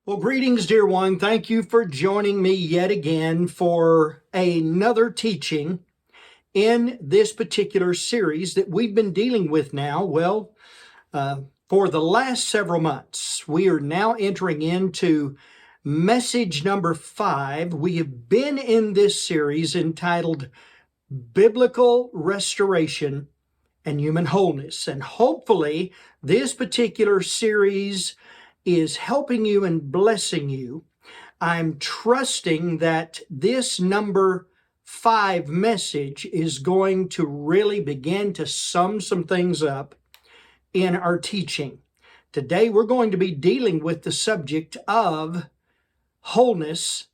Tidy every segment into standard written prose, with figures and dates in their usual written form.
Well, greetings, dear one. Thank you for joining me yet again for another teaching in this particular series that we've been dealing with now. For the last several months, we are now entering into message number 5. We have been in this series entitled Biblical Restoration and Human Wholeness. And hopefully, this particular series is helping you and blessing you. I'm trusting that this number 5 message is going to really begin to sum some things up in our teaching. Today, we're going to be dealing with the subject of wholeness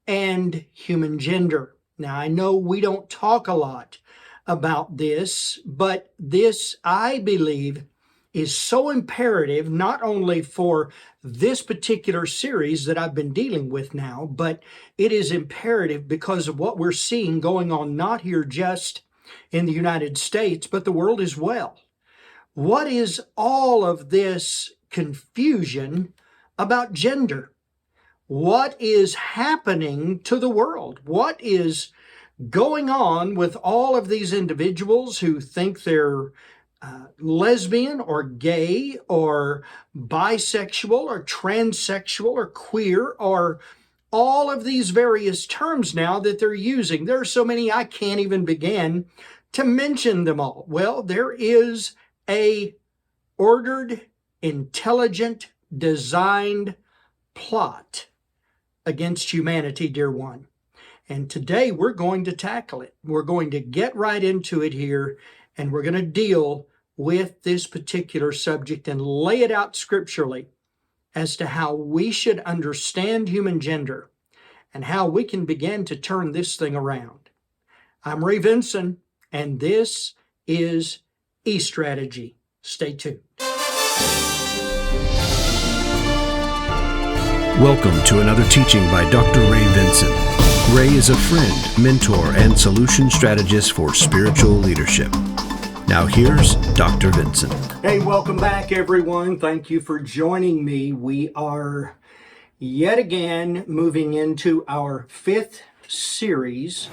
and human gender. Now, I know we don't talk a lot about this, but this, I believe, is so imperative, not only for this particular series that I've been dealing with now, but it is imperative because of what we're seeing going on, not here just in the United States, but the world as well. What is all of this confusion about gender? What is happening to the world? What is going on with all of these individuals who think they're lesbian or gay or bisexual or transsexual or queer or all of these various terms now that they're using? There are so many I can't even begin to mention them all. Well, there is a ordered, intelligent, designed plot against humanity, dear one. And today we're going to tackle it. We're going to get right into it here, and we're going to deal with this particular subject and lay it out scripturally as to how we should understand human gender and how we can begin to turn this thing around. I'm Ray Vinson, and this is E-Strategy. Stay tuned. Welcome to another teaching by Dr. Ray Vinson. Ray is a friend, mentor, and solution strategist for spiritual leadership. Now here's Dr. Vinson. Hey, welcome back, everyone. Thank you for joining me. We are yet again moving into our 5th series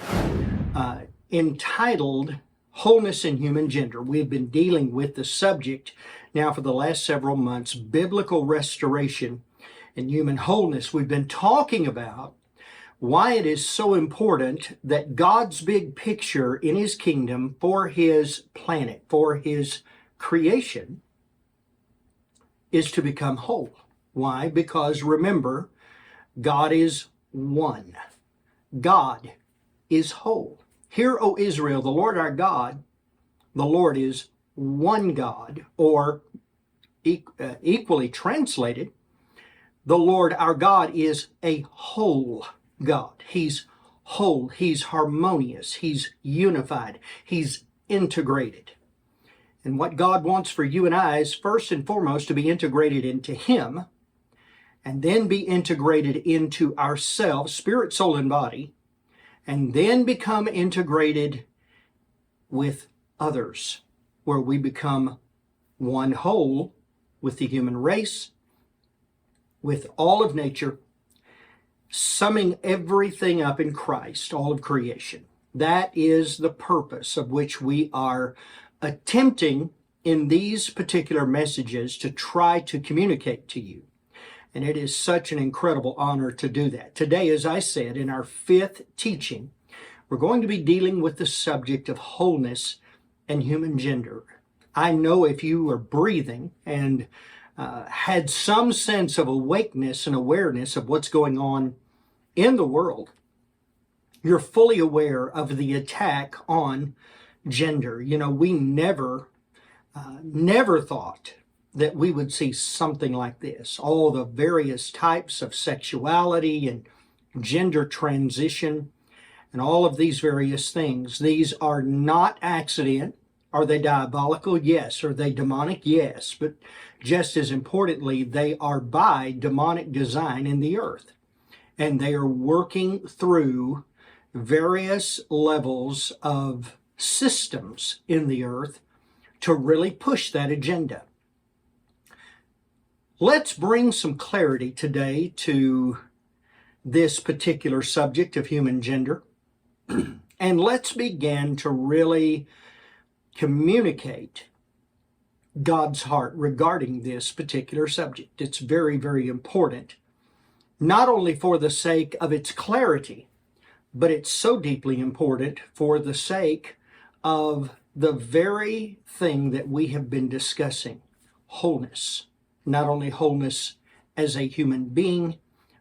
entitled Wholeness and Human Gender. We've been dealing with the subject now for the last several months, biblical restoration and human wholeness. We've been talking about why it is so important that God's big picture in his kingdom for his planet, for his creation, is to become whole. Why? Because remember, God is one. God is whole. Hear, O Israel, the Lord our God, the Lord is one God, or equally translated, the Lord our God is a whole God. He's whole, he's harmonious, he's unified, he's integrated. And what God wants for you and I is first and foremost to be integrated into him, and then be integrated into ourselves, spirit, soul, and body, and then become integrated with others, where we become one whole with the human race, with all of nature, summing everything up in Christ, all of creation. That is the purpose of which we are attempting in these particular messages to try to communicate to you. And it is such an incredible honor to do that. Today, as I said, in our 5th teaching, we're going to be dealing with the subject of wholeness and human gender. I know if you are breathing and had some sense of awakeness and awareness of what's going on in the world, you're fully aware of the attack on gender. You know, we never thought that we would see something like this. All the various types of sexuality and gender transition and all of these various things. These are not accident. Are they diabolical? Yes. Are they demonic? Yes. But just as importantly, they are by demonic design in the earth. And they are working through various levels of systems in the earth to really push that agenda. Let's bring some clarity today to this particular subject of human gender. And let's begin to really communicate God's heart regarding this particular subject. It's very, very important, not only for the sake of its clarity, but it's so deeply important for the sake of the very thing that we have been discussing, wholeness. Not only wholeness as a human being,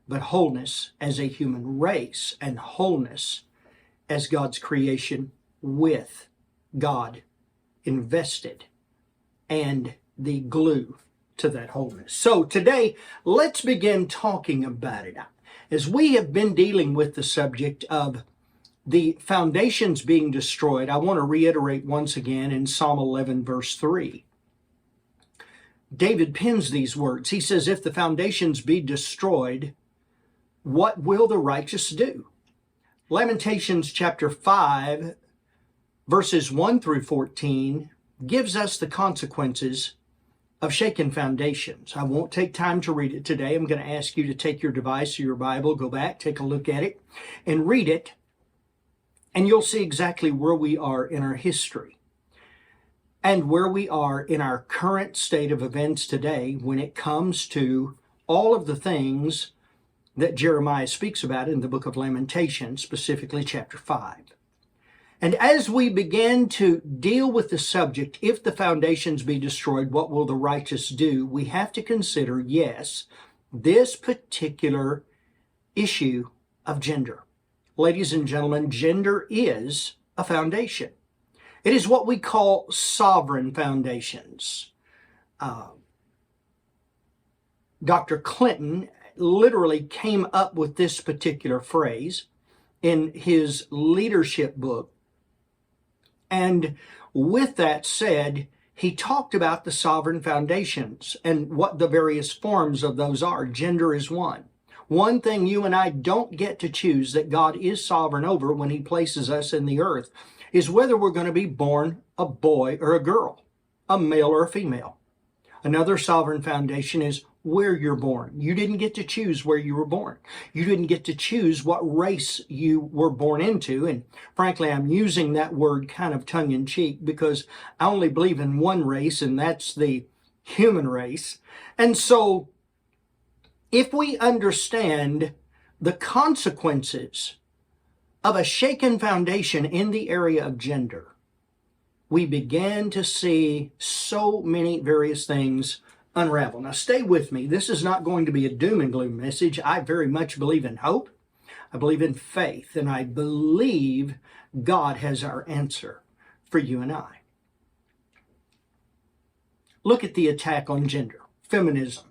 but wholeness as a human race, and wholeness as God's creation with God invested and the glue to that wholeness. So today, let's begin talking about it. As we have been dealing with the subject of the foundations being destroyed, I want to reiterate once again in Psalm 11, verse 3. David pens these words. He says, if the foundations be destroyed, what will the righteous do? Lamentations chapter 5, verses 1 through 14, gives us the consequences of shaken foundations. I won't take time to read it today. I'm going to ask you to take your device or your Bible, go back, take a look at it, and read it, and you'll see exactly where we are in our history and where we are in our current state of events today when it comes to all of the things that Jeremiah speaks about in the book of Lamentations, specifically chapter 5. And as we begin to deal with the subject, if the foundations be destroyed, what will the righteous do? We have to consider, yes, this particular issue of gender. Ladies and gentlemen, gender is a foundation. It is what we call sovereign foundations. Dr. Clinton literally came up with this particular phrase in his leadership book. And with that said, he talked about the sovereign foundations and what the various forms of those are. Gender is one. One thing you and I don't get to choose that God is sovereign over when he places us in the earth is whether we're going to be born a boy or a girl, a male or a female. Another sovereign foundation is where you're born. You didn't get to choose where you were born. You didn't get to choose what race you were born into. And frankly, I'm using that word kind of tongue-in-cheek because I only believe in one race, and that's the human race. And so if we understand the consequences of a shaken foundation in the area of gender, we began to see so many various things unravel. Now stay with me. This is not going to be a doom and gloom message. I very much believe in hope. I believe in faith, and I believe God has our answer for you and I. Look at the attack on gender, feminism.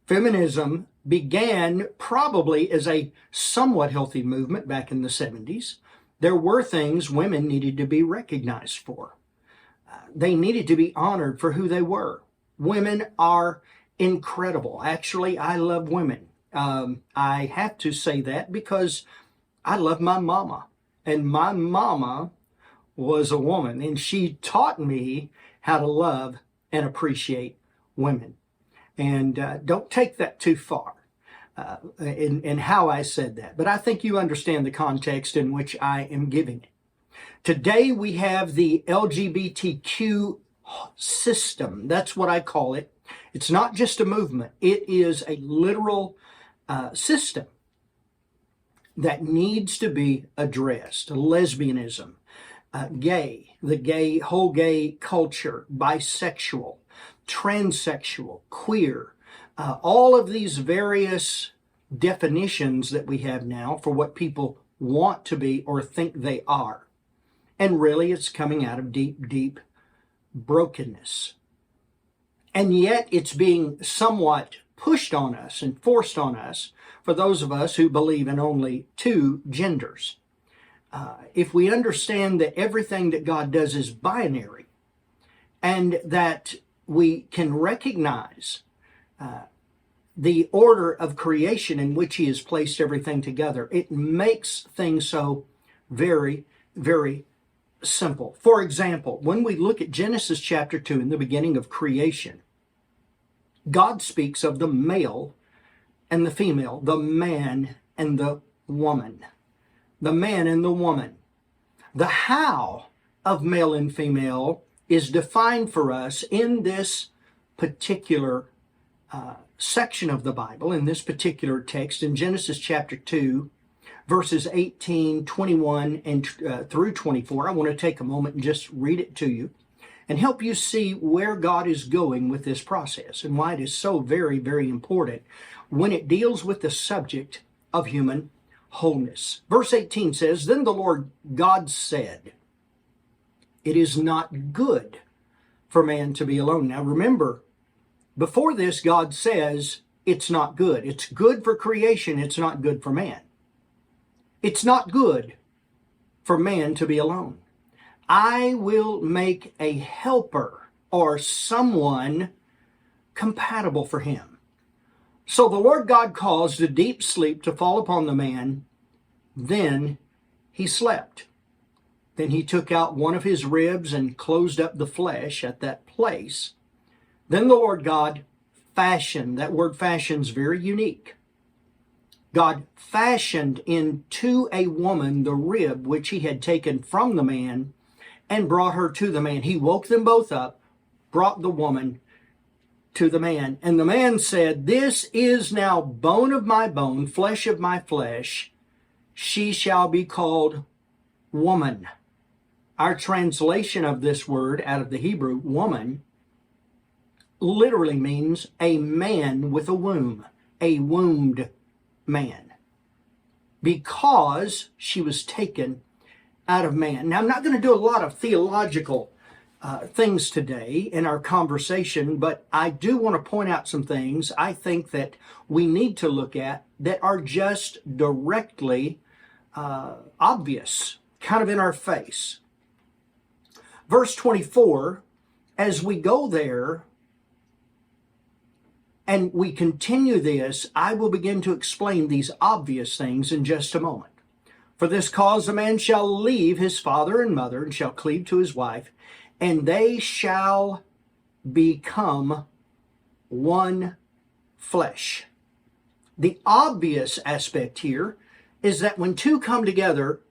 Feminism began probably as a somewhat healthy movement back in the 70s. There were things women needed to be recognized for. They needed to be honored for who they were. Women are incredible. Actually, I love women. I have to say that because I love my mama. And my mama was a woman, and she taught me how to love and appreciate women. And don't take that too far in how I said that. But I think you understand the context in which I am giving it. Today we have the LGBTQ system. That's what I call it. It's not just a movement. It is a literal system that needs to be addressed. Lesbianism, gay, the whole gay culture, bisexual, transsexual, queer, all of these various definitions that we have now for what people want to be or think they are. And really it's coming out of deep, deep brokenness. And yet it's being somewhat pushed on us and forced on us for those of us who believe in only two genders. If we understand that everything that God does is binary, and that we can recognize the order of creation in which he has placed everything together, it makes things so very, very simple. For example, when we look at Genesis chapter 2 in the beginning of creation, God speaks of the male and the female, the man and the woman. The man and the woman. The how of male and female is defined for us in this particular section of the Bible, in this particular text, in Genesis chapter 2, verses 18, 21, and through 24. I want to take a moment and just read it to you and help you see where God is going with this process and why it is so very, very important when it deals with the subject of human wholeness. Verse 18 says, "Then the Lord God said, it is not good for man to be alone." Now remember, before this, God says it's not good. It's good for creation. It's not good for man. It's not good for man to be alone. I will make a helper or someone compatible for him. So the Lord God caused a deep sleep to fall upon the man. Then he slept. Then he took out one of his ribs and closed up the flesh at that place. Then the Lord God fashioned, that word fashioned is very unique. God fashioned into a woman the rib which he had taken from the man and brought her to the man. He woke them both up, brought the woman to the man. And the man said, "This is now bone of my bone, flesh of my flesh. She shall be called woman." Our translation of this word out of the Hebrew, woman, literally means a man with a womb, a wombed man, because she was taken out of man. Now, I'm not going to do a lot of theological things today in our conversation, but I do want to point out some things I think that we need to look at that are just directly obvious, kind of in our face. Verse 24, as we go there and we continue this, I will begin to explain these obvious things in just a moment. "For this cause a man shall leave his father and mother and shall cleave to his wife, and they shall become one flesh." The obvious aspect here is that when two come together,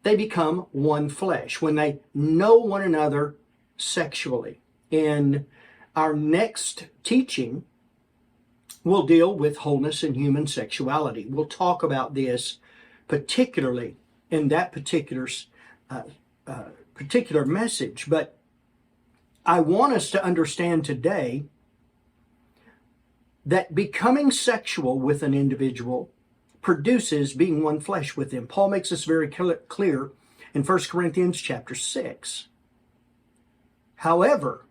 they become one flesh, when they know one another sexually. In our next teaching, we'll deal with wholeness and human sexuality. We'll talk about this particularly in that particular message. But I want us to understand today that becoming sexual with an individual produces being one flesh with them. Paul makes this very clear in 1 Corinthians chapter 6. However,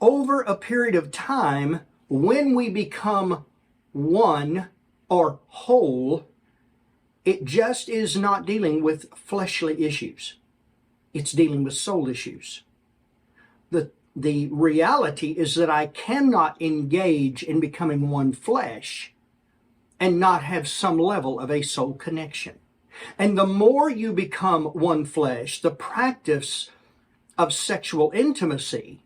over a period of time, when we become one or whole, it just is not dealing with fleshly issues. It's dealing with soul issues. The reality is that I cannot engage in becoming one flesh and not have some level of a soul connection. And the more you become one flesh, the practice of sexual intimacy,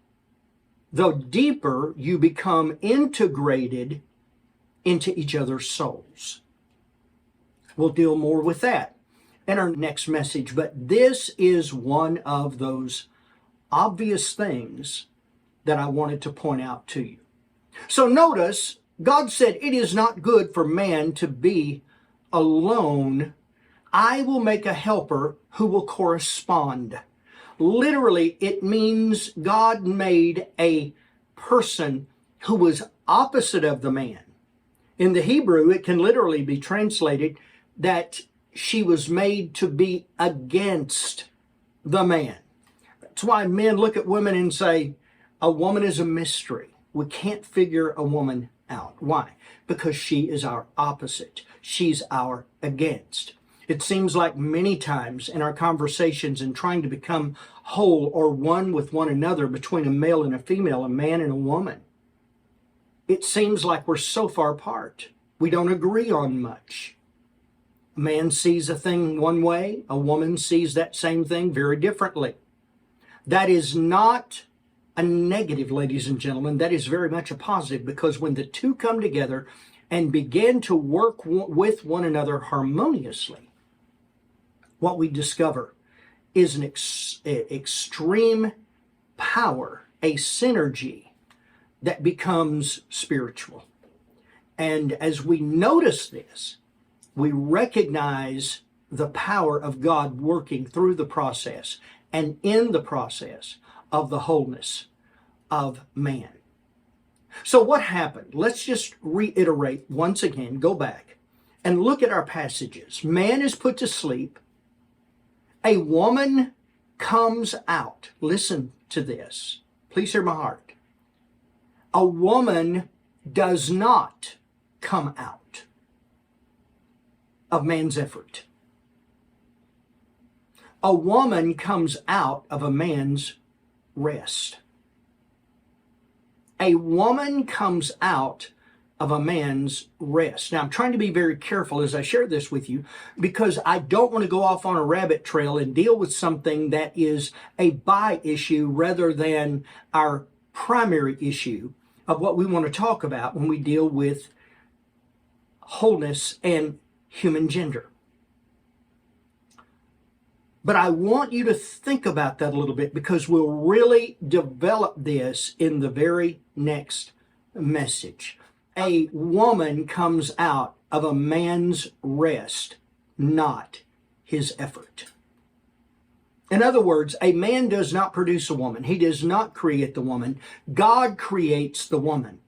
the deeper you become integrated into each other's souls. We'll deal more with that in our next message, but this is one of those obvious things that I wanted to point out to you. So notice, God said, "It is not good for man to be alone. I will make a helper who will correspond." Literally, it means God made a person who was opposite of the man. In the Hebrew, it can literally be translated that she was made to be against the man. That's why men look at women and say, a woman is a mystery. We can't figure a woman out. Why? Because she is our opposite. She's our against. It seems like many times in our conversations and trying to become whole or one with one another between a male and a female, a man and a woman, it seems like we're so far apart. We don't agree on much. A man sees a thing one way, a woman sees that same thing very differently. That is not a negative, ladies and gentlemen. That is very much a positive, because when the two come together and begin to work with one another harmoniously, what we discover is an extreme power, a synergy that becomes spiritual. And as we notice this, we recognize the power of God working through the process and in the process of the wholeness of man. So what happened? Let's just reiterate once again, go back and look at our passages. Man is put to sleep. A woman comes out. Listen to this. Please hear my heart. A woman does not come out of man's effort. A woman comes out of a man's rest. A woman comes out of a man's rest. Now, I'm trying to be very careful as I share this with you, because I don't want to go off on a rabbit trail and deal with something that is a by issue rather than our primary issue of what we want to talk about when we deal with wholeness and human gender. But I want you to think about that a little bit, because we'll really develop this in the very next message. A woman comes out of a man's rest, not his effort. In other words, a man does not produce a woman. He does not create the woman. God creates the woman.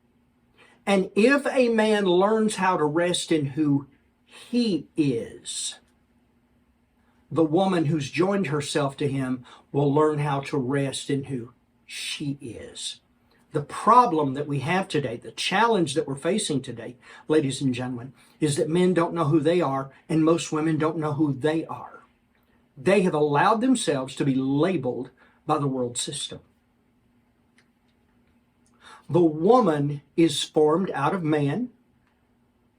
And if a man learns how to rest in who he is, the woman who's joined herself to him will learn how to rest in who she is. The problem that we have today, the challenge that we're facing today, ladies and gentlemen, is that men don't know who they are, and most women don't know who they are. They have allowed themselves to be labeled by the world system. The woman is formed out of man.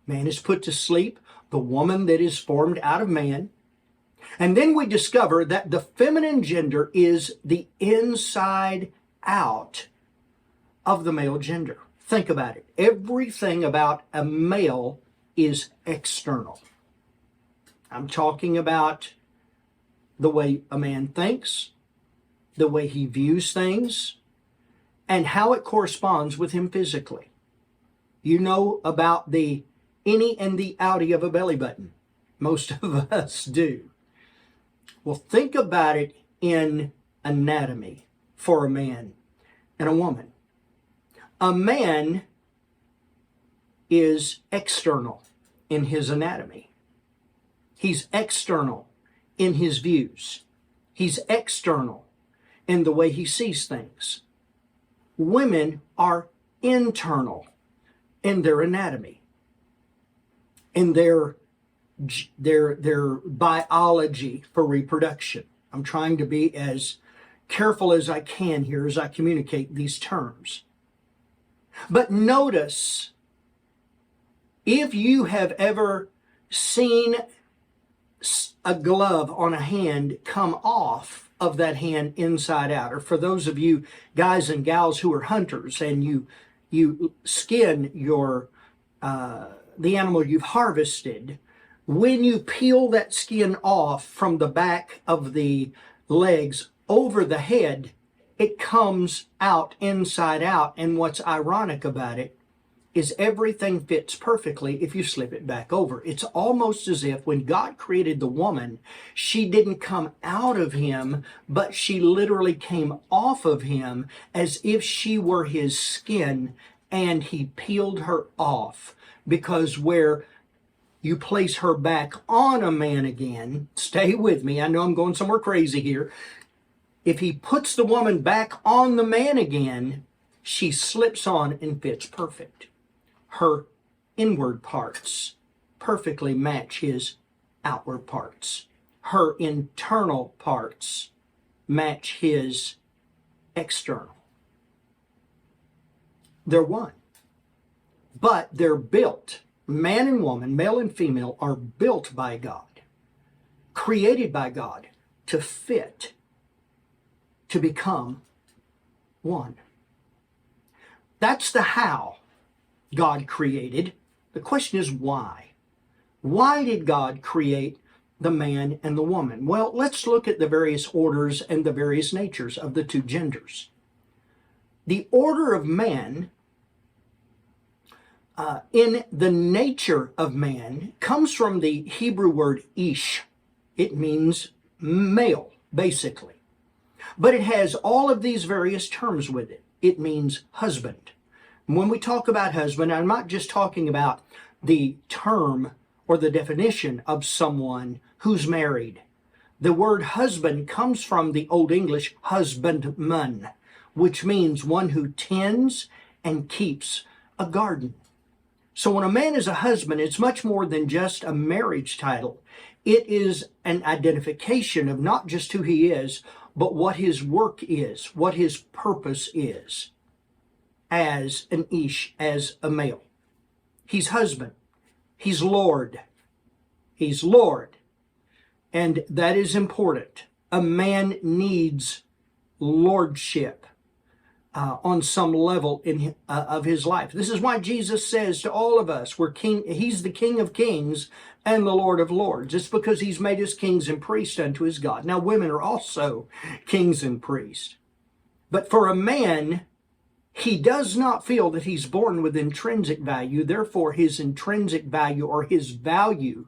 Man is put to sleep. The woman that is formed out of man. And then we discover that the feminine gender is the inside out of the male gender. Think about it. Everything about a male is external. I'm talking about the way a man thinks, the way he views things, and how it corresponds with him physically. You know about the innie and the outie of a belly button. Most of us do. Well, think about it in anatomy for a man and a woman. A man is external in his anatomy. He's external in his views. He's external in the way he sees things. Women are internal in their anatomy, in their biology for reproduction. I'm trying to be as careful as I can here as I communicate these terms. But notice, if you have ever seen a glove on a hand come off of that hand inside out, or for those of you guys and gals who are hunters and you skin your the animal you've harvested, when you peel that skin off from the back of the legs over the head, it comes out inside out. And what's ironic about it is everything fits perfectly if you slip it back over. It's almost as if when God created the woman, she didn't come out of him, but she literally came off of him as if she were his skin, and he peeled her off. Because where you place her back on a man again, stay with me, I know I'm going somewhere crazy here. If he puts the woman back on the man again, she slips on and fits perfect. Her inward parts perfectly match his outward parts. Her internal parts match his external. They're one. But they're built. Man and woman, male and female, are built by God, created by God to fit, to become one. That's the how God created. The question is why? Why did God create the man and the woman? Well, let's look at the various orders and the various natures of the two genders. The order of man, in the nature of man, comes from the Hebrew word ish. It means male, basically. But it has all of these various terms with it. It means husband. When we talk about husband, I'm not just talking about the term or the definition of someone who's married. The word husband comes from the Old English husbandman, which means one who tends and keeps a garden. So when a man is a husband, it's much more than just a marriage title. It is an identification of not just who he is, but what his work is, what his purpose is as an ish, as a male. He's husband. He's Lord. He's Lord. And that is important. A man needs lordship on some level of his life. This is why Jesus says to all of us, he's the King of Kings and the Lord of Lords. It's because he's made us kings and priests unto his God. Now, women are also kings and priests. But for a man, he does not feel that he's born with intrinsic value. Therefore, his intrinsic value or his value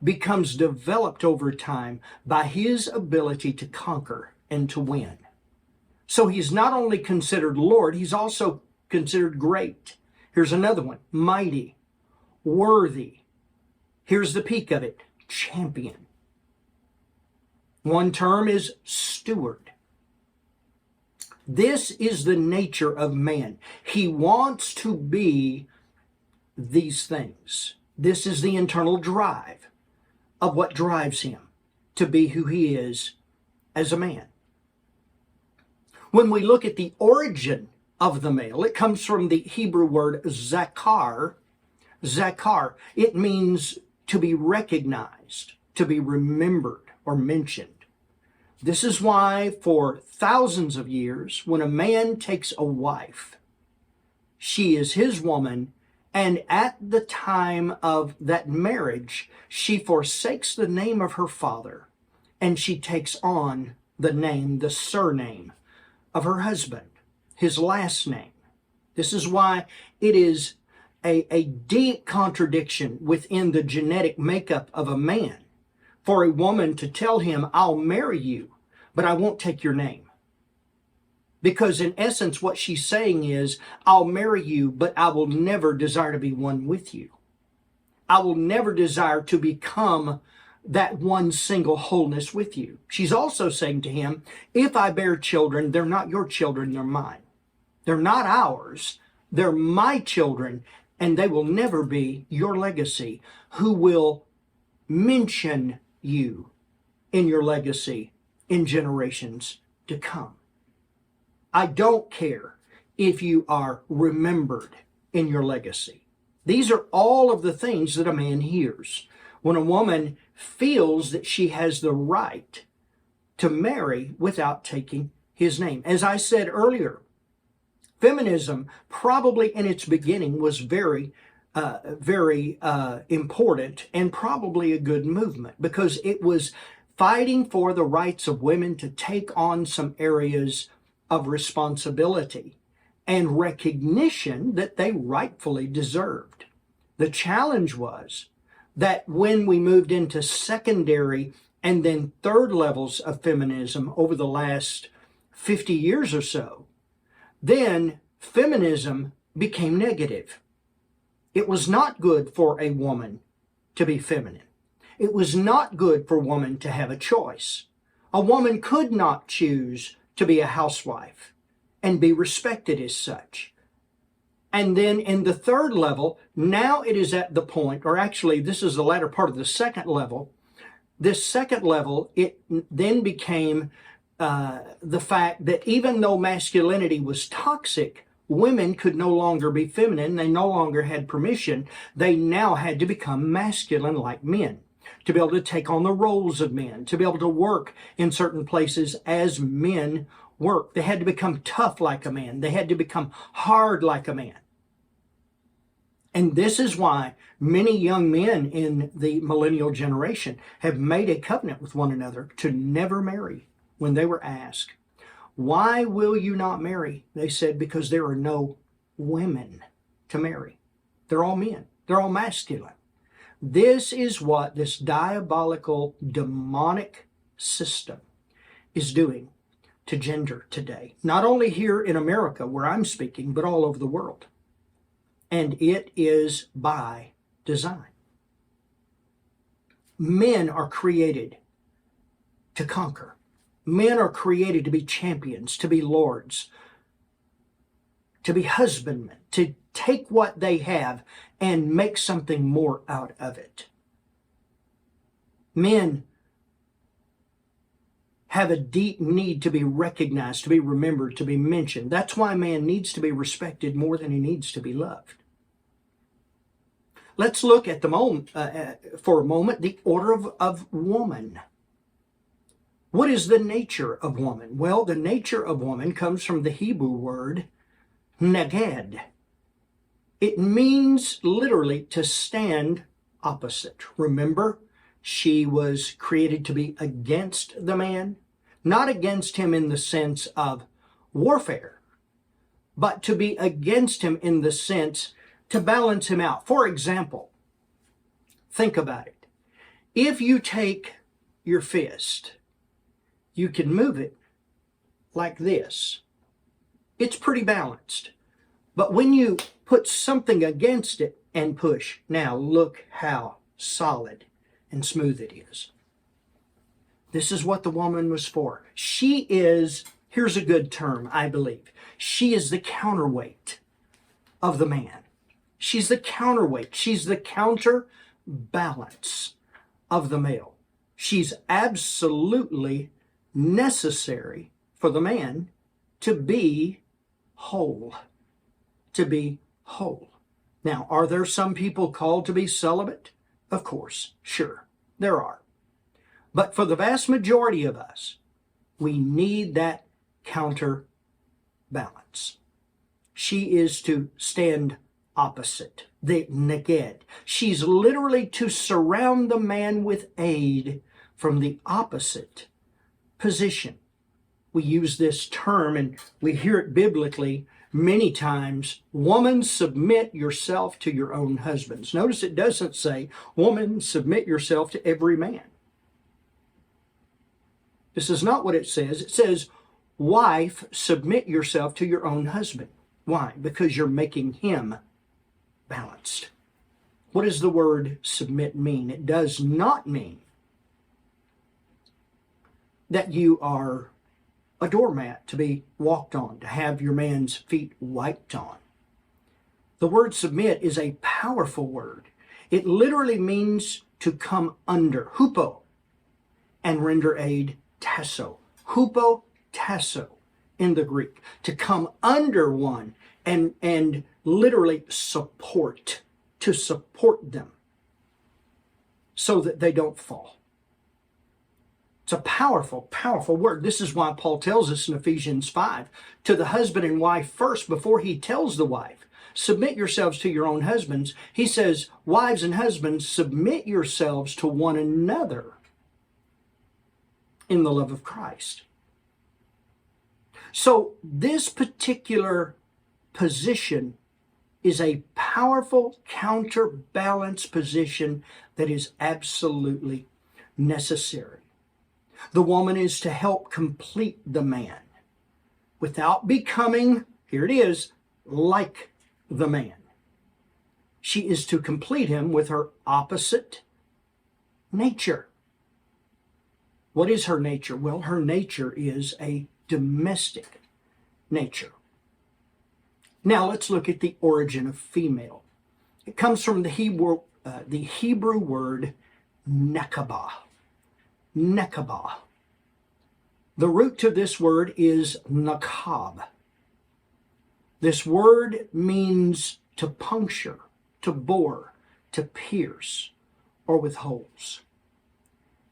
becomes developed over time by his ability to conquer and to win. So he's not only considered Lord, he's also considered great. Here's another one: mighty, worthy. Here's the peak of it: champion. One term is steward. This is the nature of man. He wants to be these things. This is the internal drive of what drives him to be who he is as a man. When we look at the origin of the male, it comes from the Hebrew word zakar. Zakar, it means to be recognized, to be remembered or mentioned. This is why for thousands of years, when a man takes a wife, she is his woman, and at the time of that marriage, she forsakes the name of her father, and she takes on the name, the surname of her husband, his last name. This is why it is a deep contradiction within the genetic makeup of a man for a woman to tell him, I'll marry you, but I won't take your name. Because in essence, what she's saying is, I'll marry you, but I will never desire to be one with you. I will never desire to become that one single wholeness with you. She's also saying to him, if I bear children, they're not your children, they're mine. They're not ours, they're my children, and they will never be your legacy, who will mention you in your legacy in generations to come. I don't care if you are remembered in your legacy. These are all of the things that a man hears when a woman feels that she has the right to marry without taking his name. As I said earlier, feminism probably in its beginning was very important and probably a good movement, because it was fighting for the rights of women to take on some areas of responsibility and recognition that they rightfully deserved. The challenge was that when we moved into secondary and then third levels of feminism over the last 50 years or so, then feminism became negative. It was not good for a woman to be feminine. It was not good for a woman to have a choice. A woman could not choose to be a housewife and be respected as such. And then in the third level, now it is at the point, or actually this is the latter part of the second level. This second level, it then became the fact that even though masculinity was toxic, women could no longer be feminine. They no longer had permission. They now had to become masculine like men, to be able to take on the roles of men, to be able to work in certain places as men work. They had to become tough like a man. They had to become hard like a man. And this is why many young men in the millennial generation have made a covenant with one another to never marry. When they were asked, why will you not marry? They said, because there are no women to marry. They're all men. They're all masculine. This is what this diabolical, demonic system is doing to gender today. Not only here in America, where I'm speaking, but all over the world. And it is by design. Men are created to conquer. Men are created to be champions, to be lords, to be husbandmen, to take what they have and make something more out of it. Men have a deep need to be recognized, to be remembered, to be mentioned. That's why man needs to be respected more than he needs to be loved. Let's look at for a moment, the order of woman. What is the nature of woman? Well, the nature of woman comes from the Hebrew word neged. It means literally to stand opposite. Remember, she was created to be against the man, not against him in the sense of warfare, but to be against him in the sense to balance him out. For example, think about it. If you take your fist, you can move it like this. It's pretty balanced. But when you put something against it and push, now look how solid and smooth it is. This is what the woman was for. She is, here's a good term, I believe. She is the counterweight of the man. She's the counterweight. She's the counterbalance of the male. She's absolutely necessary for the man to be whole. To be whole. Now, are there some people called to be celibate? Of course, sure, there are. But for the vast majority of us, we need that counterbalance. She is to stand opposite, the neged. She's literally to surround the man with aid from the opposite position. We use this term and we hear it biblically many times. Woman, submit yourself to your own husbands. Notice it doesn't say, woman, submit yourself to every man. This is not what it says. It says, wife, submit yourself to your own husband. Why? Because you're making him balanced. What does the word submit mean? It does not mean that you are a doormat to be walked on, to have your man's feet wiped on. The word submit is a powerful word. It literally means to come under, hupo, and render aid, tasso. Hupo, tasso in the Greek. To come under one and literally support, to support them so that they don't fall. It's a powerful, powerful word. This is why Paul tells us in Ephesians 5, to the husband and wife first, before he tells the wife, submit yourselves to your own husbands. He says, wives and husbands, submit yourselves to one another in the love of Christ. So this particular position is a powerful counterbalance position that is absolutely necessary. The woman is to help complete the man without becoming, here it is, like the man. She is to complete him with her opposite nature. What is her nature? Well, her nature is a domestic nature. Now let's look at the origin of female. It comes from the Hebrew word nekabah. Nekabah. The root to this word is nakab. This word means to puncture, to bore, to pierce, or with holes.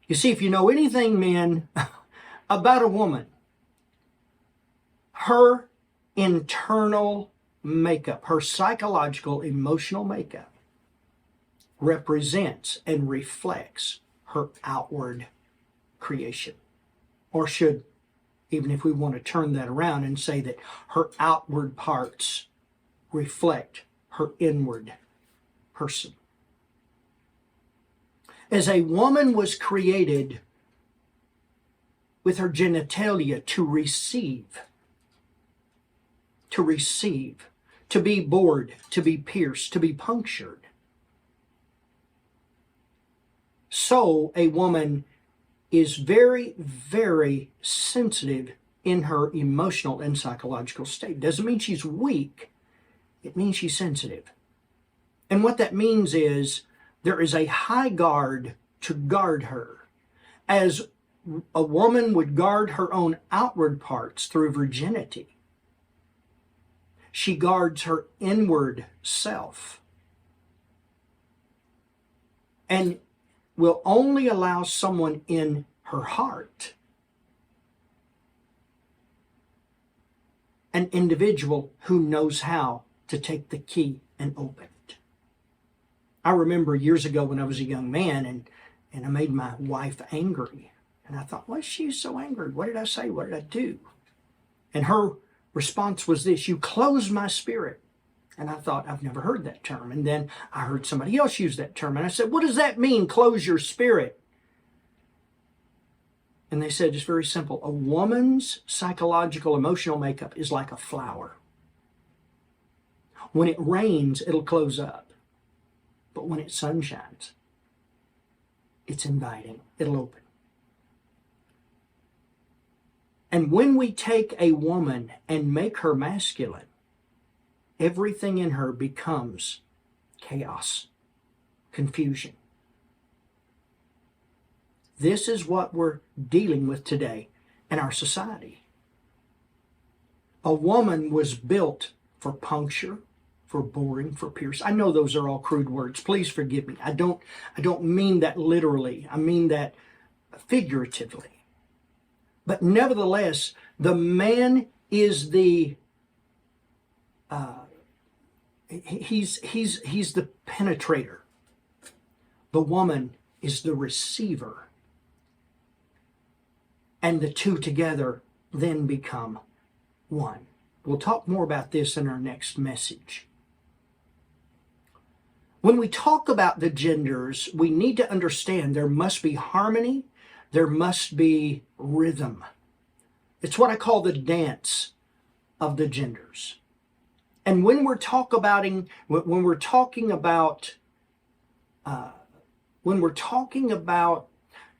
You see, if you know anything, men, about a woman, Her internal makeup, her psychological, emotional makeup, represents and reflects her outward creation. Or should, even if we want to turn that around and say that her outward parts reflect her inward person. As a woman was created with her genitalia to receive, to be bored, to be pierced, to be punctured, so a woman is very, very sensitive in her emotional and psychological state. Doesn't mean she's weak. It means she's sensitive. And what that means is there is a high guard to guard her. As a woman would guard her own outward parts through virginity, she guards her inward self and will only allow someone in her heart, an individual who knows how to take the key and open it. I remember years ago when I was a young man and I made my wife angry. And I thought, why is she so angry? What did I say? What did I do? And her response was this: you closed my spirit. And I thought, I've never heard that term. And then I heard somebody else use that term. And I said, what does that mean, close your spirit? And they said, it's very simple. A woman's psychological, emotional makeup is like a flower. When it rains, it'll close up. But when it sun shines, it's inviting. It'll open. And when we take a woman and make her masculine, everything in her becomes chaos, confusion. This is what we're dealing with today in our society. A woman was built for puncture, for boring, for pierce. I know those are all crude words. Please forgive me. I don't mean that literally. I mean that figuratively. But nevertheless, the man is the he's the penetrator. The woman is the receiver. And the two together then become one. We'll talk more about this in our next message. When we talk about the genders, we need to understand there must be harmony, there must be rhythm. It's what I call the dance of the genders. And when we're talking about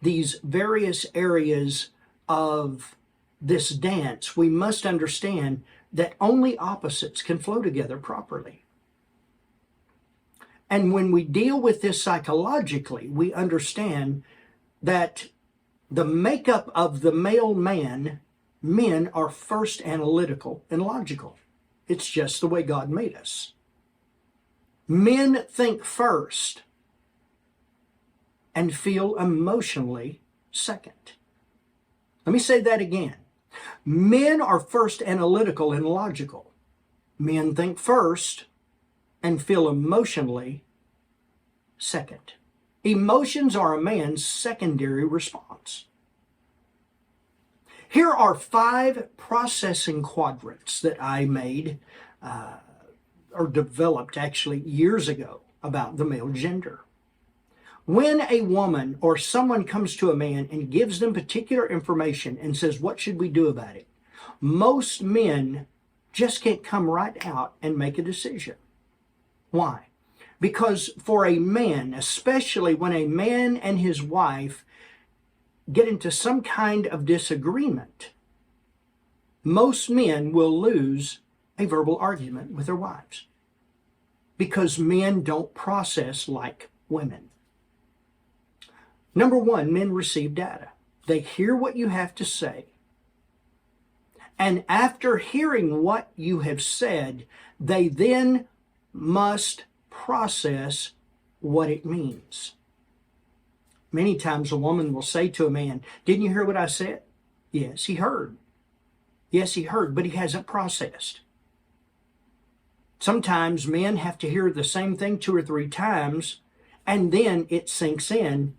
these various areas of this dance, we must understand that only opposites can flow together properly. And when we deal with this psychologically, we understand that the makeup of the male man, men are first analytical and logical. It's just the way God made us. Men think first and feel emotionally second. Let me say that again. Men are first analytical and logical. Men think first and feel emotionally second. Emotions are a man's secondary response. Here are 5 processing quadrants that I made or developed actually years ago about the male gender. When a woman or someone comes to a man and gives them particular information and says, what should we do about it? Most men just can't come right out and make a decision. Why? Because for a man, especially when a man and his wife get into some kind of disagreement, most men will lose a verbal argument with their wives because men don't process like women. Number 1, men receive data. They hear what you have to say. And after hearing what you have said, they then must process what it means. Many times a woman will say to a man, didn't you hear what I said? Yes, he heard. Yes, he heard, but he hasn't processed. Sometimes men have to hear the same thing 2 or 3 times, and then it sinks in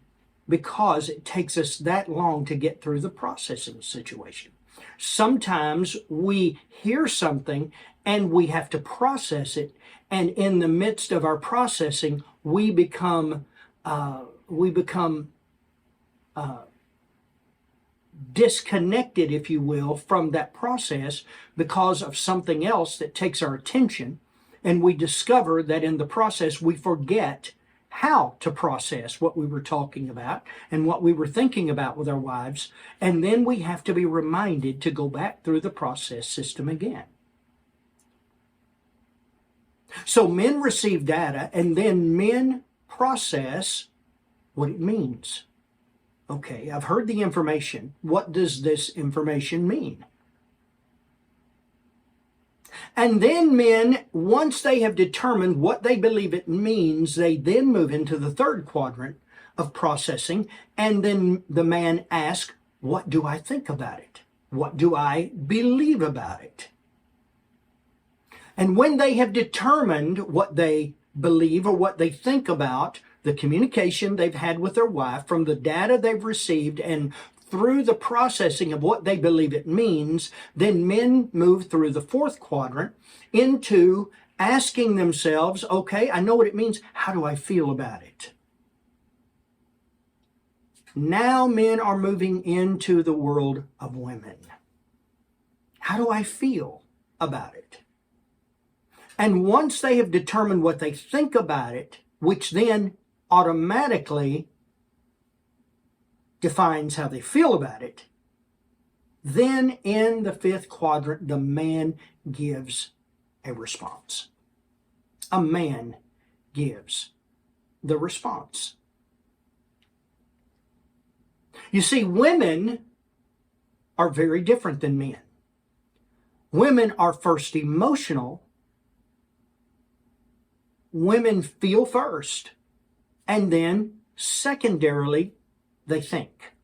because it takes us that long to get through the processing situation. Sometimes we hear something and we have to process it, and in the midst of our processing, we become disconnected, if you will, from that process because of something else that takes our attention, and we discover that in the process we forget how to process what we were talking about and what we were thinking about with our wives, and then we have to be reminded to go back through the process system again. So men receive data, and then men process what it means. Okay, I've heard the information. What does this information mean? And then men, once they have determined what they believe it means, they then move into the third quadrant of processing, and then the man asks, what do I think about it? What do I believe about it? And when they have determined what they believe or what they think about, the communication they've had with their wife, from the data they've received, and through the processing of what they believe it means, then men move through the fourth quadrant into asking themselves, okay, I know what it means. How do I feel about it? Now men are moving into the world of women. How do I feel about it? And once they have determined what they think about it, which then automatically defines how they feel about it, then in the fifth quadrant, the man gives a response. A man gives the response. You see, women are very different than men. Women are first emotional. Women feel first, and then secondarily, they think.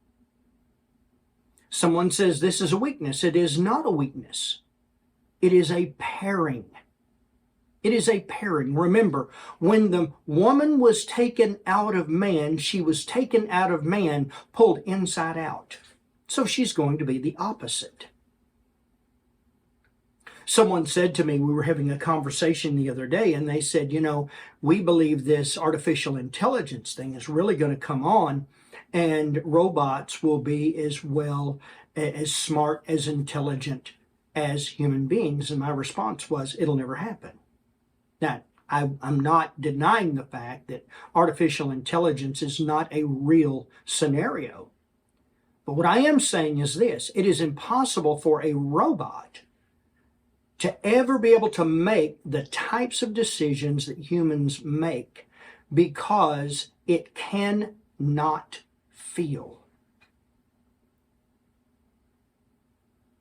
Someone says this is a weakness. It is not a weakness. It is a pairing. It is a pairing. Remember, when the woman was taken out of man, she was taken out of man, pulled inside out. So she's going to be the opposite. Someone said to me, we were having a conversation the other day, and they said, we believe this artificial intelligence thing is really going to come on, and robots will be as well, as smart, as intelligent as human beings. And my response was, it'll never happen. Now, I'm not denying the fact that artificial intelligence is not a real scenario. But what I am saying is this: it is impossible for a robot to ever be able to make the types of decisions that humans make, because it cannot feel.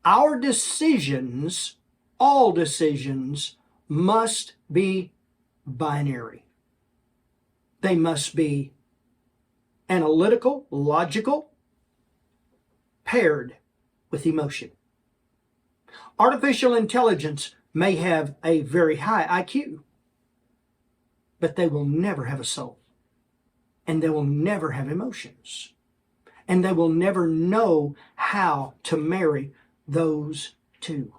Our decisions, all decisions, must be binary. They must be analytical, logical, paired with emotion. Artificial intelligence may have a very high IQ, but they will never have a soul, and they will never have emotions, and they will never know how to marry those two.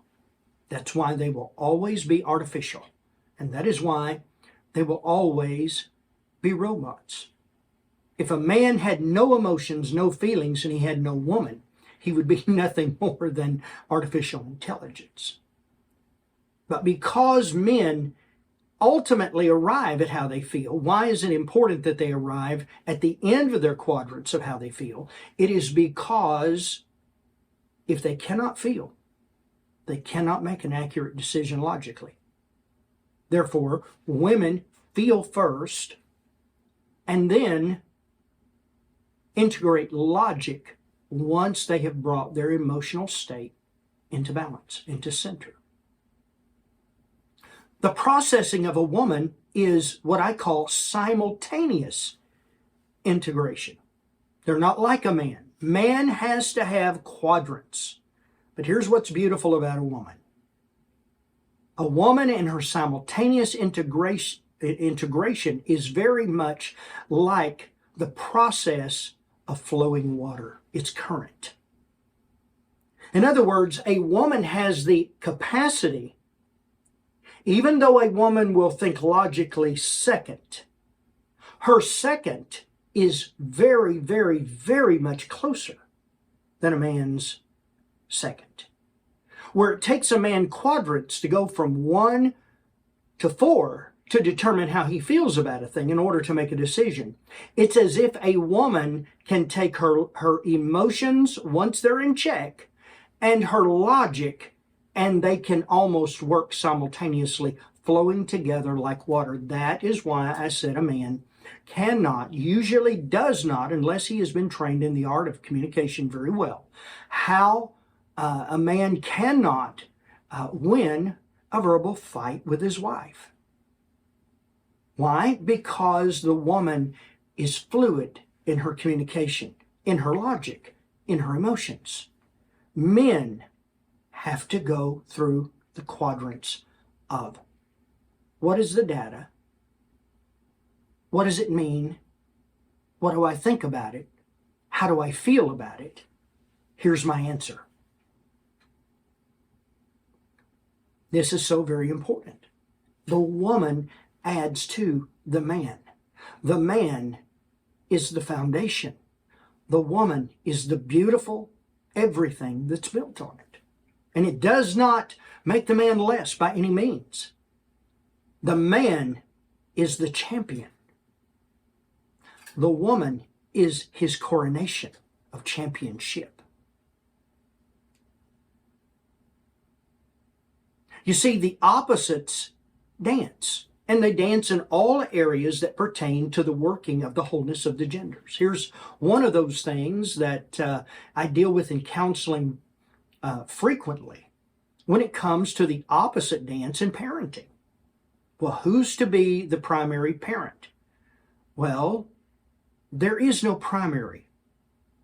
That's why they will always be artificial, and that is why they will always be robots. If a man had no emotions, no feelings, and he had no woman, he would be nothing more than artificial intelligence. But because men ultimately arrive at how they feel, why is it important that they arrive at the end of their quadrants of how they feel? It is because if they cannot feel, they cannot make an accurate decision logically. Therefore, women feel first and then integrate logic once they have brought their emotional state into balance, into center. The processing of a woman is what I call simultaneous integration. They're not like a man. Man has to have quadrants. But here's what's beautiful about a woman. A woman and her simultaneous integration is very much like the process of flowing water. It's current. In other words, a woman has the capacity, even though a woman will think logically second, her second is very, very, very much closer than a man's second. Where it takes a man quadrants to go from 1 to 4 to determine how he feels about a thing in order to make a decision. It's as if a woman can take her emotions once they're in check and her logic, and they can almost work simultaneously, flowing together like water. That is why I said a man cannot, usually does not, unless he has been trained in the art of communication very well, how a man cannot win a verbal fight with his wife. Why? Because the woman is fluid in her communication, in her logic, in her emotions. Men have to go through the quadrants of what is the data? What does it mean? What do I think about it? How do I feel about it? Here's my answer. This is so very important. The woman adds to the man. The man is the foundation. The woman is the beautiful everything that's built on it. And it does not make the man less by any means. The man is the champion. The woman is his coronation of championship. You see, the opposites dance, and they dance in all areas that pertain to the working of the wholeness of the genders. Here's one of those things that I deal with in counseling frequently when it comes to the opposite dance in parenting. Well, who's to be the primary parent? Well, there is no primary.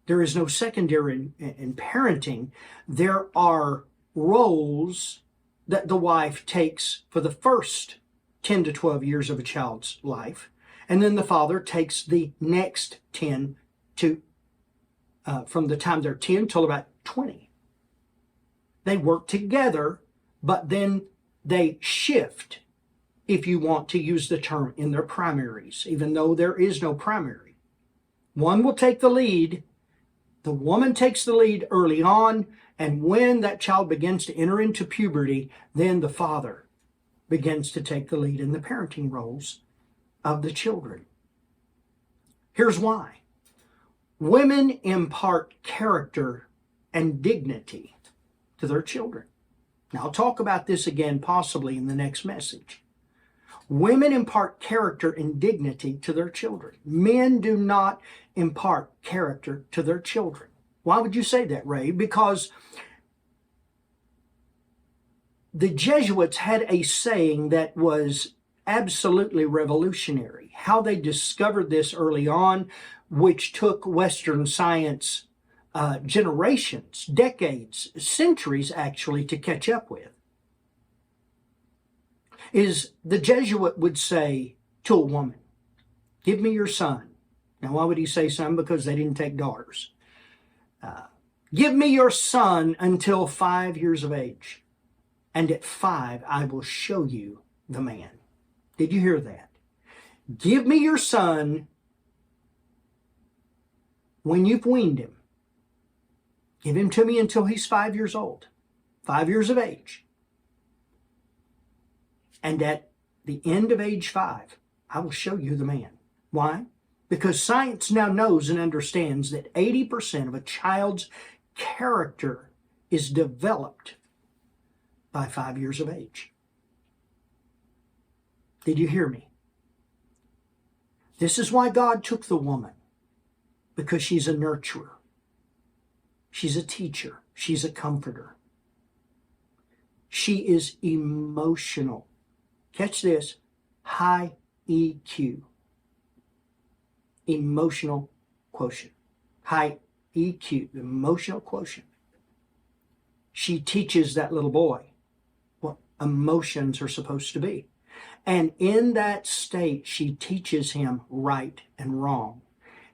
There is no secondary in parenting. There are roles that the wife takes for the first 10 to 12 years of a child's life, and then the father takes the next 10 to, from the time they're 10 till about 20. They work together, but then they shift, if you want to use the term, in their primaries, even though there is no primary. One will take the lead. The woman takes the lead early on, and when that child begins to enter into puberty, then the father begins to take the lead in the parenting roles of the children. Here's why. Women impart character and dignity to their children. Now, I'll talk about this again possibly in the next message. Women impart character and dignity to their children. Men do not impart character to their children. Why would you say that, Ray? Because the Jesuits had a saying that was absolutely revolutionary. How they discovered this early on, which took Western science generations, decades, centuries actually to catch up with, is the Jesuit would say to a woman, "Give me your son." Now, why would he say son? Because they didn't take daughters. "Give me your son until 5 years of age, and at 5 I will show you the man." Did you hear that? Give me your son when you've weaned him. Give him to me until he's 5 years old, 5 years of age. And at the end of age 5, I will show you the man. Why? Because science now knows and understands that 80% of a child's character is developed by 5 years of age. Did you hear me? This is why God took the woman, because she's a nurturer. She's a teacher. She's a comforter. She is emotional. Catch this, high EQ. Emotional quotient. High EQ, emotional quotient. She teaches that little boy what emotions are supposed to be. And in that state, she teaches him right and wrong.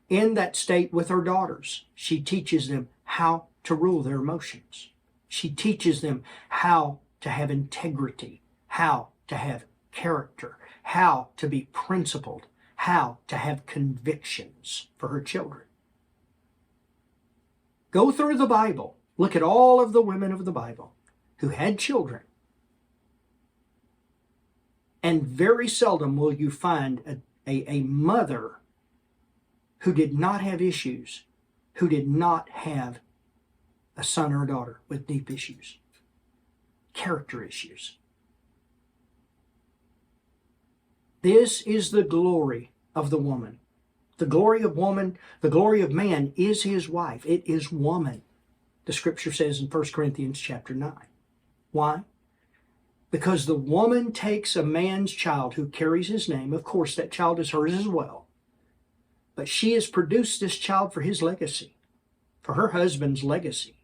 In that state with her daughters, she teaches them how to rule their emotions. She teaches them how to have integrity, how to have character, how to be principled, how to have convictions for her children. Go through the Bible. Look at all of the women of the Bible who had children. And very seldom will you find a mother who did not have issues, who did not have a son or a daughter with deep issues, character issues. This is the glory of the woman. The glory of woman, the glory of man is his wife. It is woman, the scripture says in 1 Corinthians chapter 9. Why? Because the woman takes a man's child who carries his name. Of course, that child is hers as well. But she has produced this child for his legacy, for her husband's legacy.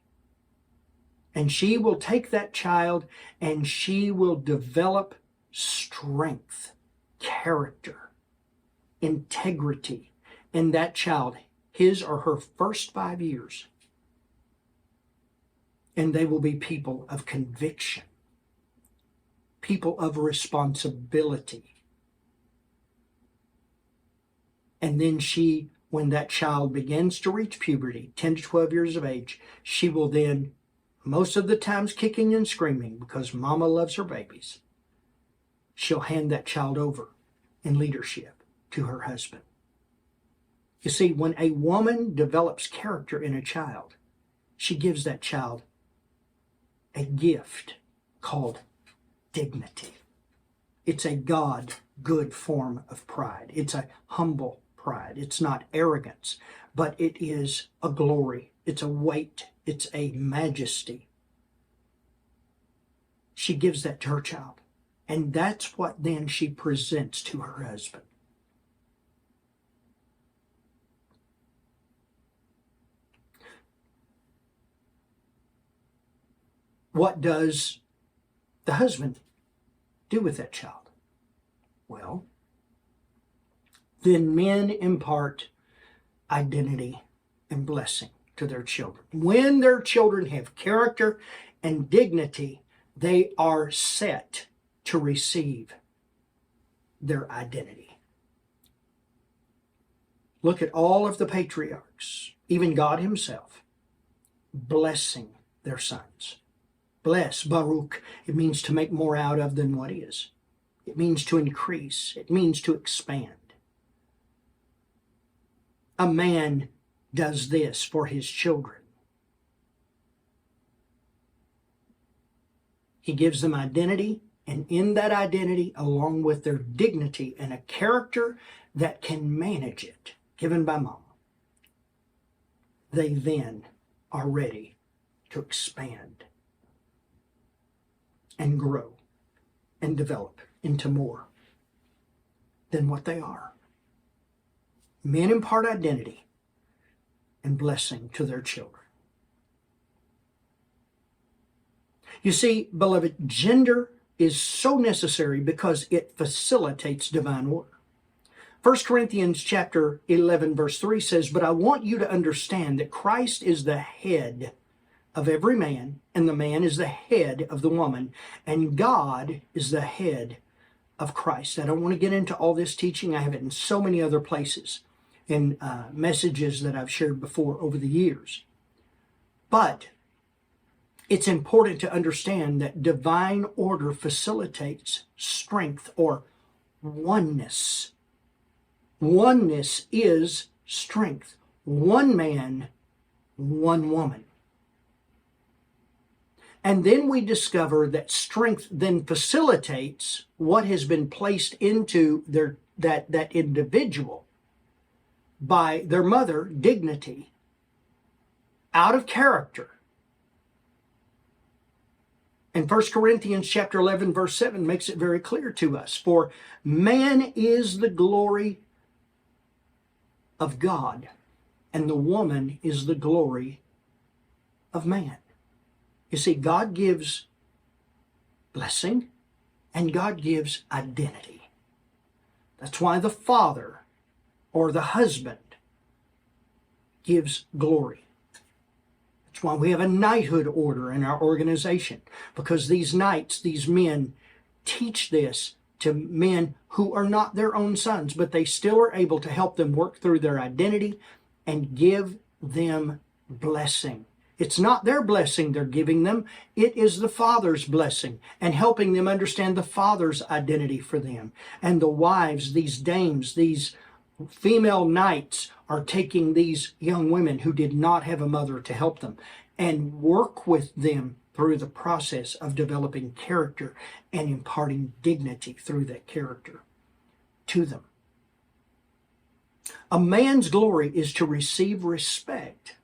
And she will take that child and she will develop strength, character, integrity in that child, his or her first 5 years. And they will be people of conviction, people of responsibility. And then she, when that child begins to reach puberty, 10 to 12 years of age, she will then, most of the times kicking and screaming because mama loves her babies, she'll hand that child over in leadership to her husband. You see, when a woman develops character in a child, she gives that child a gift called dignity. It's a God-good form of pride. It's a humble pride. It's not arrogance, but it is a glory. It's a weight. It's a majesty. She gives that to her child. And that's what then she presents to her husband. What does the husband do with that child? Well, then men impart identity and blessing to their children. When their children have character and dignity, they are set to receive their identity. Look at all of the patriarchs, even God himself, blessing their sons. Bless, Baruch, it means to make more out of than what is. It means to increase. It means to expand. A man does this for his children. He gives them identity, and in that identity, along with their dignity and a character that can manage it, given by mama, they then are ready to expand and grow and develop into more than what they are. Men impart identity and blessing to their children. You see, beloved, gender is so necessary because it facilitates divine order. 1 Corinthians chapter 11, verse 3 says, "But I want you to understand that Christ is the head of every man, and the man is the head of the woman, and God is the head of Christ." I don't want to get into all this teaching. I have it in so many other places, in messages that I've shared before over the years. But it's important to understand that divine order facilitates strength or oneness. Oneness is strength. One man, one woman. And then we discover that strength then facilitates what has been placed into that individual by their mother, dignity, out of character. And 1 Corinthians chapter 11, verse 7 makes it very clear to us. For man is the glory of God, and the woman is the glory of man. You see, God gives blessing and God gives identity. That's why the father or the husband gives glory. That's why we have a knighthood order in our organization, because these knights, these men, teach this to men who are not their own sons, but they still are able to help them work through their identity and give them blessing. It's not their blessing they're giving them. It is the Father's blessing and helping them understand the Father's identity for them. And the wives, these dames, these female knights are taking these young women who did not have a mother to help them and work with them through the process of developing character and imparting dignity through that character to them. A man's glory is to receive respect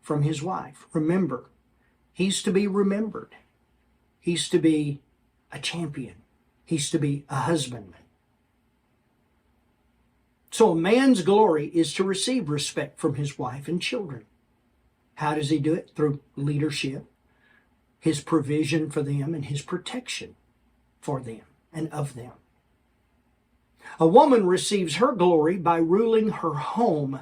from his wife. Remember, he's to be remembered. He's to be a champion. He's to be a husbandman. So a man's glory is to receive respect from his wife and children. How does he do it? Through leadership, his provision for them, and his protection for them and of them. A woman receives her glory by ruling her home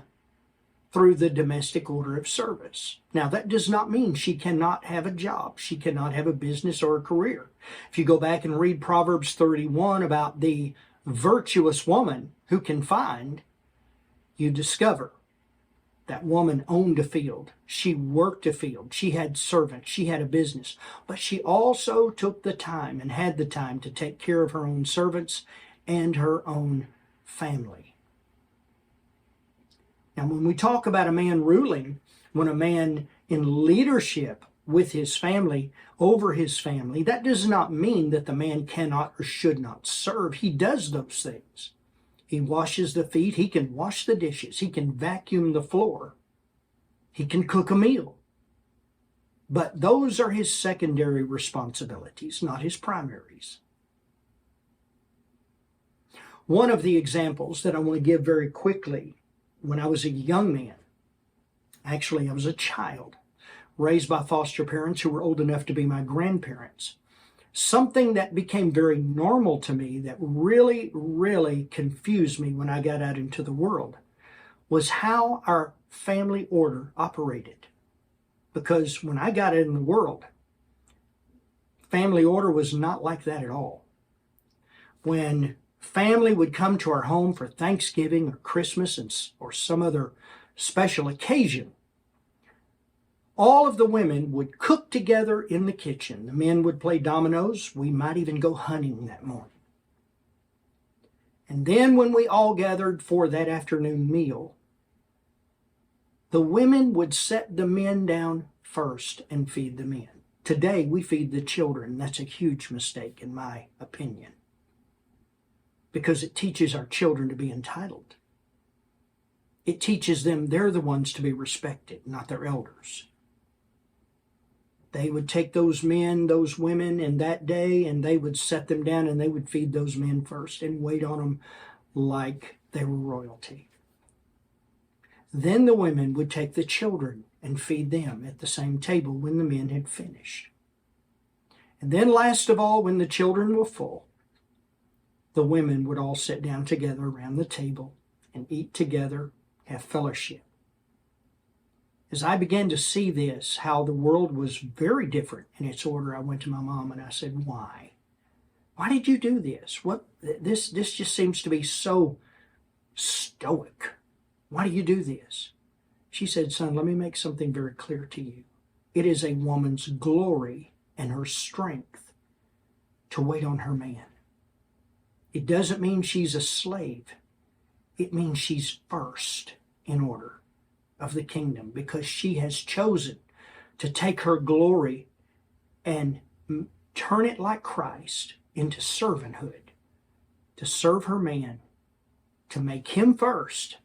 through the domestic order of service. Now, that does not mean she cannot have a job. She cannot have a business or a career. If you go back and read Proverbs 31 about the virtuous woman who can find, you discover that woman owned a field. She worked a field. She had servants. She had a business. But she also took the time and had the time to take care of her own servants and her own family. Now, when we talk about a man ruling, when a man in leadership with his family, over his family, that does not mean that the man cannot or should not serve. He does those things. He washes the feet. He can wash the dishes. He can vacuum the floor. He can cook a meal. But those are his secondary responsibilities, not his primaries. One of the examples that I want to give very quickly, when I was a young man, actually I was a child, raised by foster parents who were old enough to be my grandparents. Something that became very normal to me that really, really confused me when I got out into the world was how our family order operated. Because when I got out in the world, family order was not like that at all. When family would come to our home for Thanksgiving or Christmas or some other special occasion, all of the women would cook together in the kitchen. The men would play dominoes. We might even go hunting that morning. And then when we all gathered for that afternoon meal, the women would set the men down first and feed the men. Today we feed the children. That's a huge mistake in my opinion, because it teaches our children to be entitled. It teaches them they're the ones to be respected, not their elders. They would take those men, those women in that day, and they would set them down and they would feed those men first and wait on them like they were royalty. Then the women would take the children and feed them at the same table when the men had finished. And then last of all, when the children were full, the women would all sit down together around the table and eat together, have fellowship. As I began to see this, how the world was very different in its order, I went to my mom and I said, why? Why did you do this? This just seems to be so stoic. Why do you do this? She said, son, let me make something very clear to you. It is a woman's glory and her strength to wait on her man. It doesn't mean she's a slave. It means she's first in order of the kingdom, because she has chosen to take her glory and turn it like Christ into servanthood, to serve her man, to make him first,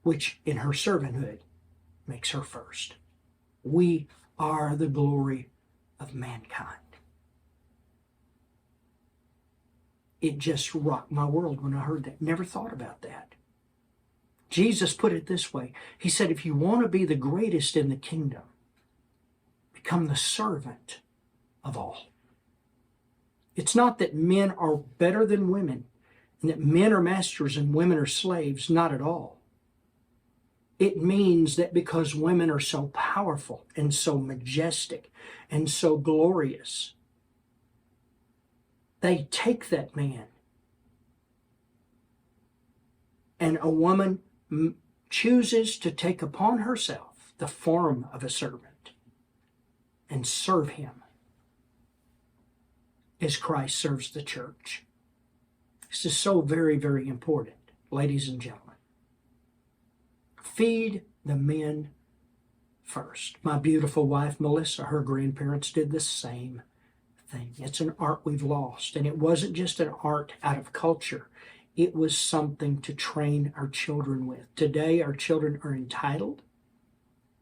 which in her servanthood makes her first. We are the glory of mankind. It just rocked my world when I heard that. Never thought about that. Jesus put it this way. He said, if you want to be the greatest in the kingdom, become the servant of all. It's not that men are better than women and that men are masters and women are slaves. Not at all. It means that because women are so powerful and so majestic and so glorious, they take that man. And a woman chooses to take upon herself the form of a servant and serve him as Christ serves the church. This is so very, very important, ladies and gentlemen. Feed the men first. My beautiful wife, Melissa, her grandparents did the same thing. It's an art we've lost. And it wasn't just an art out of culture. It was something to train our children with. Today, our children are entitled,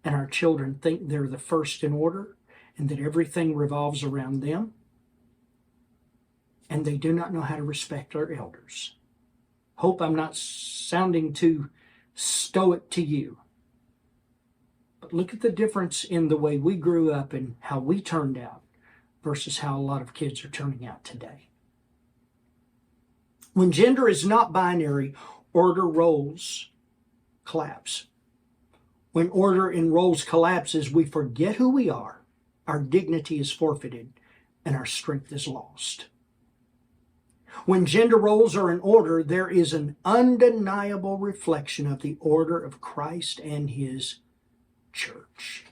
and our children think they're the first in order, and that everything revolves around them, and they do not know how to respect our elders. Hope I'm not sounding too stoic to you. But look at the difference in the way we grew up and how we turned out versus how a lot of kids are turning out today. When gender is not binary, order roles collapse. When order and roles collapses, we forget who we are, our dignity is forfeited, and our strength is lost. When gender roles are in order, there is an undeniable reflection of the order of Christ and his church.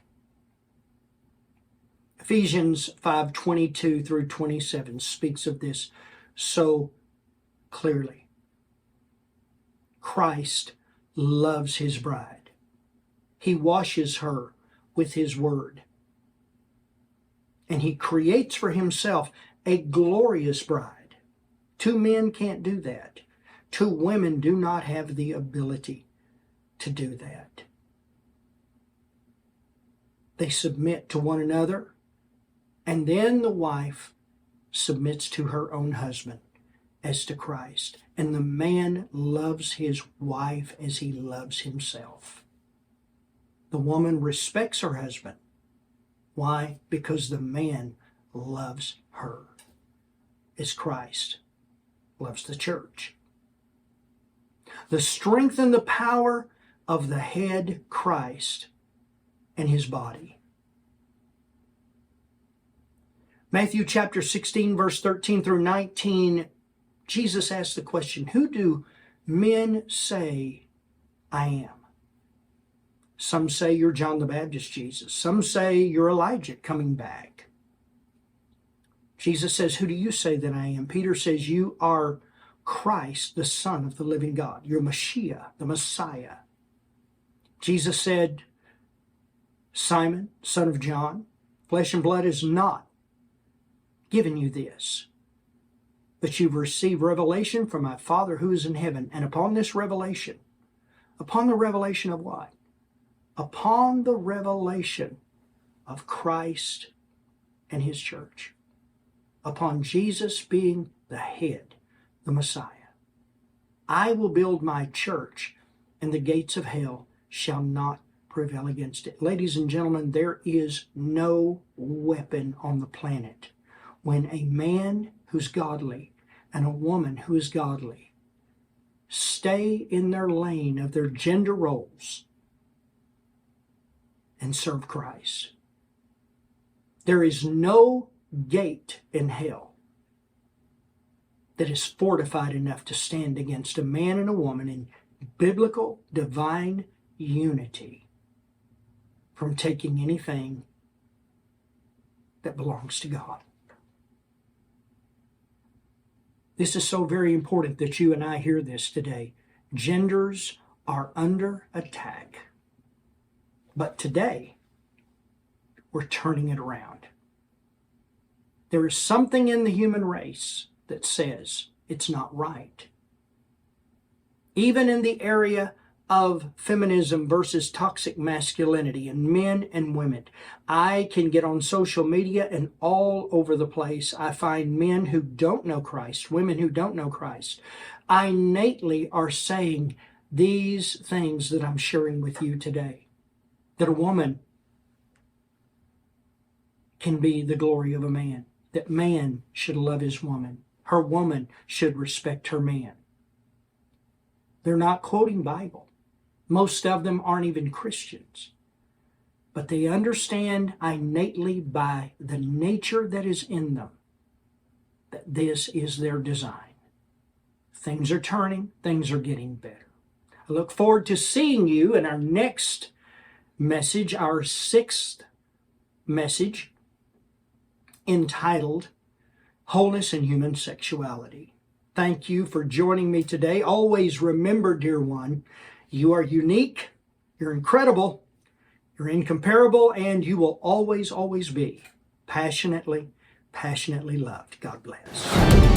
Ephesians 5:22 through 27 speaks of this so clearly. Christ loves his bride. He washes her with his word. And he creates for himself a glorious bride. Two men can't do that. Two women do not have the ability to do that. They submit to one another, and then the wife submits to her own husband as to Christ. And the man loves his wife as he loves himself. The woman respects her husband. Why? Because the man loves her as Christ loves the church. The strength and the power of the head Christ and his body. Matthew chapter 16, verse 13 through 19, Jesus asked the question, who do men say I am? Some say you're John the Baptist, Jesus. Some say you're Elijah coming back. Jesus says, who do you say that I am? Peter says, you are Christ, the Son of the living God. You're Mashiach, the Messiah. Jesus said, Simon, son of John, flesh and blood has not given you this, but you've received revelation from my Father who is in heaven. And upon this revelation, upon the revelation of what? Upon the revelation of Christ and his church. Upon Jesus being the head, the Messiah. I will build my church, and the gates of hell shall not prevail against it. Ladies and gentlemen, there is no weapon on the planet when a man who's godly and a woman who is godly stay in their lane of their gender roles and serve Christ. There is no gate in hell that is fortified enough to stand against a man and a woman in biblical, divine unity from taking anything that belongs to God. This is so very important that you and I hear this today. Genders are under attack. But today, we're turning it around. There is something in the human race that says it's not right. Even in the area of feminism versus toxic masculinity and men and women, I can get on social media and all over the place I find men who don't know Christ, women who don't know Christ, innately are saying, these things that I'm sharing with you today. That a woman can be the glory of a man. That man should love his woman. Her woman should respect her man. They're not quoting Bible. Most of them aren't even Christians. But they understand innately by the nature that is in them that this is their design. Things are turning. Things are getting better. I look forward to seeing you in our next message, our 6th message, entitled Wholeness and Human Sexuality. Thank you for joining me today. Always remember, dear one, you are unique, you're incredible, you're incomparable, and you will always, always be passionately loved. God bless.